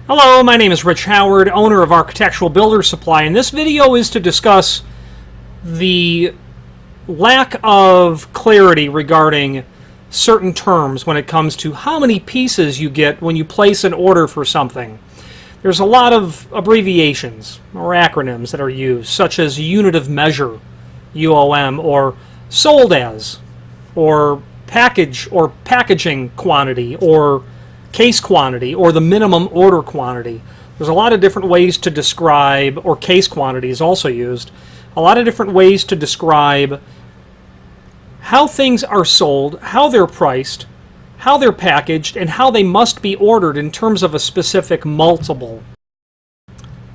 Hello, my name is Rich Howard, owner of Architectural Builder Supply, and this video is to discuss the lack of clarity regarding certain terms when it comes to how many pieces you get when you place an order for something. There's a lot of abbreviations or acronyms that are used, such as unit of measure, UOM, or sold as, or package or packaging quantity, or case quantity, or the minimum order quantity. There's a lot of different ways to describe, or case quantity is also used, a lot of different ways to describe how things are sold, how they're priced, how they're packaged, and how they must be ordered in terms of a specific multiple.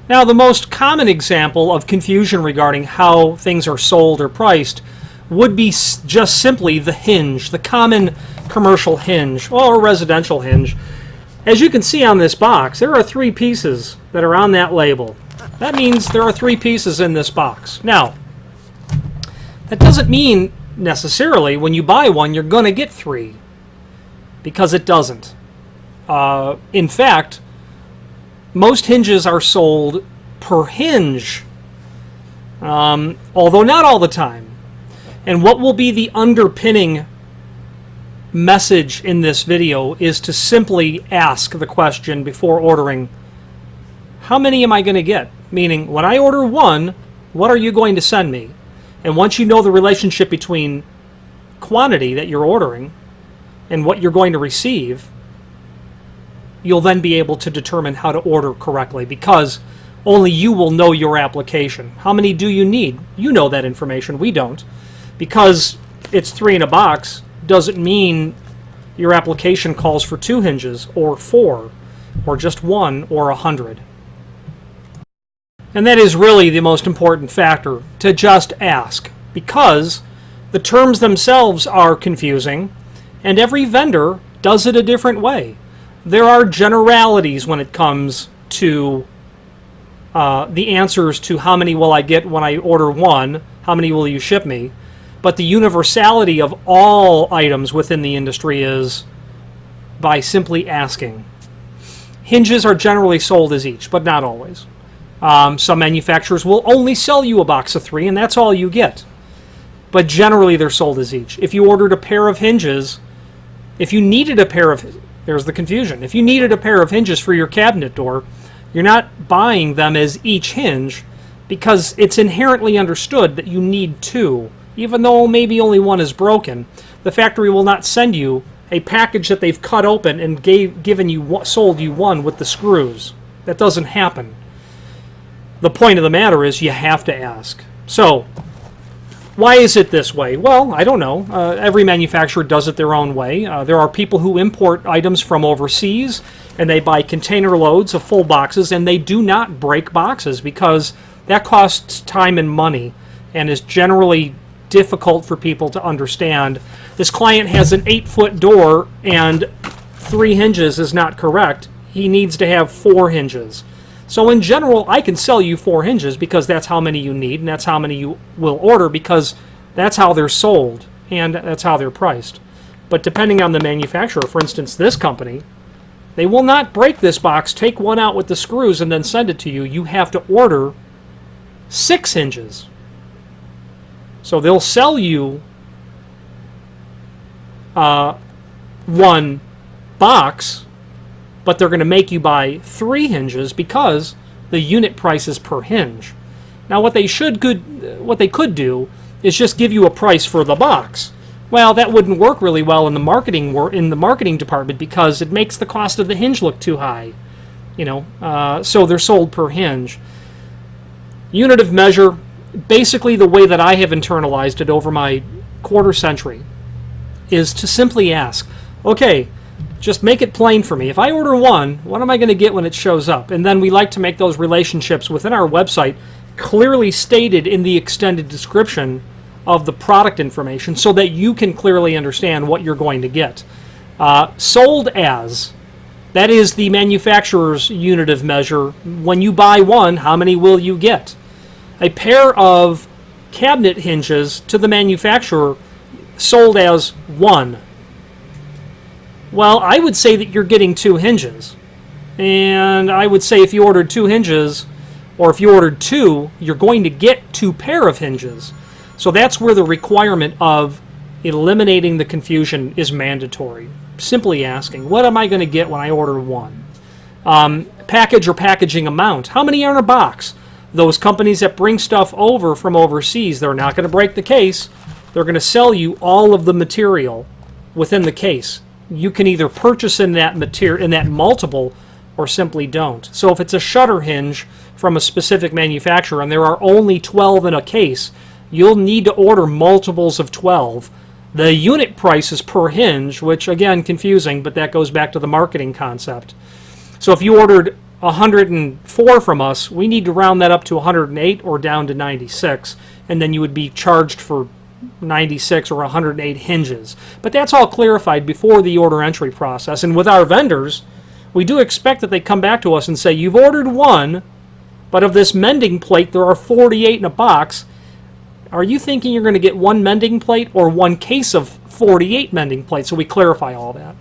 Now, the most common example of confusion regarding how things are sold or priced would be just simply the hinge, the common commercial hinge or residential hinge. As you can see on this box, there are 3 pieces that are on that label. That means there are 3 pieces in this box. Now, that doesn't mean necessarily when you buy one you're going to get 3, because it doesn't. In fact, most hinges are sold per hinge, although not all the time. And what will be the underpinning message in this video is to simply ask the question before ordering, how many am I going to get? Meaning, when I order 1, what are you going to send me? And once you know the relationship between quantity that you're ordering and what you're going to receive, you'll then be able to determine how to order correctly, because only you will know your application. How many do you need? You know that information. We don't. Because it's 3 in a box doesn't mean your application calls for 2 hinges or 4 or just 1 or 100. And that is really the most important factor, to just ask, because the terms themselves are confusing and every vendor does it a different way. There are generalities when it comes to the answers to how many will I get when I order 1, how many will you ship me? But the universality of all items within the industry is by simply asking. Hinges are generally sold as each, but not always. Some manufacturers will only sell you a box of 3, and that's all you get. But generally they're sold as each. If you ordered a pair of hinges, if you needed a pair of, there's the confusion. If you needed a pair of hinges for your cabinet door, you're not buying them as each hinge, because it's inherently understood that you need 2. Even though maybe only 1 is broken, the factory will not send you a package that they've cut open and sold you 1 with the screws. That doesn't happen. The point of the matter is you have to ask. So, why is it this way? Well, I don't know. Every manufacturer does it their own way. There are people who import items from overseas, and they buy container loads of full boxes, and they do not break boxes because that costs time and money and is generally difficult for people to understand. This client has an 8-foot door and 3 hinges is not correct. He needs to have 4 hinges. So in general, I can sell you 4 hinges because that's how many you need, and that's how many you will order, because that's how they're sold and that's how they're priced. But depending on the manufacturer, for instance, this company, they will not break this box, take 1 out with the screws, and then send it to you. You have to order 6 hinges. So they'll sell you 1 box, but they're going to make you buy 3 hinges because the unit price is per hinge. Now, what they could do is just give you a price for the box. Well, that wouldn't work really well in the marketing department, because it makes the cost of the hinge look too high. So they're sold per hinge. Unit of measure. Basically, the way that I have internalized it over my quarter century is to simply ask, okay, just make it plain for me. If I order 1, what am I going to get when it shows up? And then we like to make those relationships within our website clearly stated in the extended description of the product information so that you can clearly understand what you're going to get. Sold as, that is the manufacturer's unit of measure. When you buy 1, how many will you get? A pair of cabinet hinges to the manufacturer sold as 1. Well, I would say that you're getting 2 hinges. And I would say if you ordered 2 hinges, or if you ordered 2, you're going to get 2 pair of hinges. So that's where the requirement of eliminating the confusion is mandatory. Simply asking, what am I going to get when I order 1? Package or packaging amount. How many are in a box? Those companies that bring stuff over from overseas, they're not going to break the case. They're going to sell you all of the material within the case. You can either purchase in that multiple or simply don't. So if it's a shutter hinge from a specific manufacturer and there are only 12 in a case, you'll need to order multiples of 12. The unit price is per hinge, which again, confusing, but that goes back to the marketing concept. So if you ordered 104 from us, we need to round that up to 108 or down to 96, and then you would be charged for 96 or 108 hinges. But that's all clarified before the order entry process. And with our vendors, we do expect that they come back to us and say, you've ordered 1, but of this mending plate, there are 48 in a box. Are you thinking you're going to get 1 mending plate or 1 case of 48 mending plates? So we clarify all that.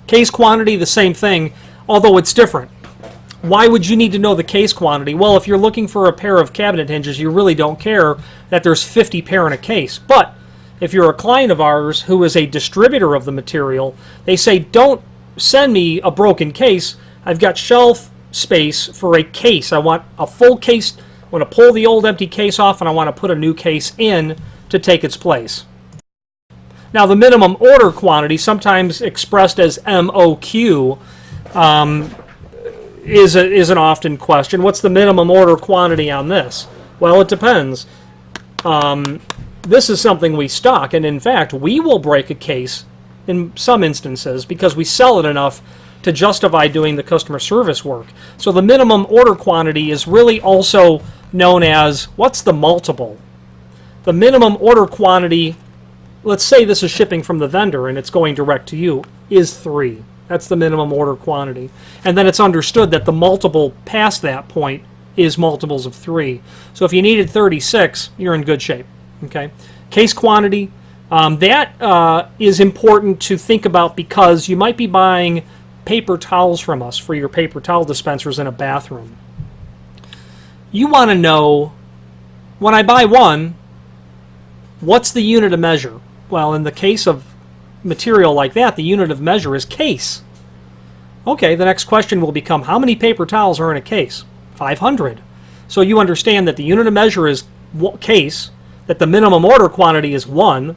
Case quantity, the same thing, although it's different. Why would you need to know the case quantity? Well, if you're looking for a pair of cabinet hinges, you really don't care that there's 50 pair in a case. But if you're a client of ours who is a distributor of the material, they say, don't send me a broken case. I've got shelf space for a case. I want a full case. I want to pull the old empty case off, and I want to put a new case in to take its place. Now, the minimum order quantity, sometimes expressed as MOQ, is an often question. What's the minimum order quantity on this? Well, it depends. This is something we stock, and in fact, we will break a case in some instances because we sell it enough to justify doing the customer service work. So the minimum order quantity is really also known as, what's the multiple? The minimum order quantity, let's say this is shipping from the vendor and it's going direct to you, is 3. That's the minimum order quantity. And then it's understood that the multiple past that point is multiples of 3. So if you needed 36, you're in good shape. Okay. Case quantity, that is important to think about because you might be buying paper towels from us for your paper towel dispensers in a bathroom. You want to know, when I buy 1, what's the unit of measure? Well, in the case of material like that, the unit of measure is case. Okay, the next question will become, how many paper towels are in a case? 500. So you understand that the unit of measure is case, that the minimum order quantity is 1,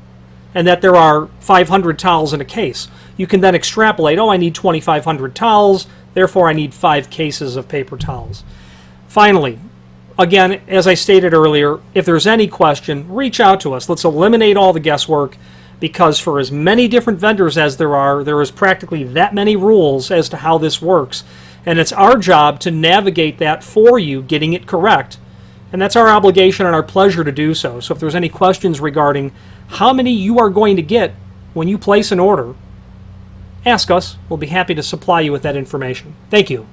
and that there are 500 towels in a case. You can then extrapolate, oh, I need 2,500 towels, therefore I need 5 cases of paper towels. Finally, again, as I stated earlier, if there's any question, reach out to us. Let's eliminate all the guesswork, because for as many different vendors as there is practically that many rules as to how this works. And it's our job to navigate that for you, getting it correct. And that's our obligation and our pleasure to do so. So if there's any questions regarding how many you are going to get when you place an order, ask us. We'll be happy to supply you with that information. Thank you.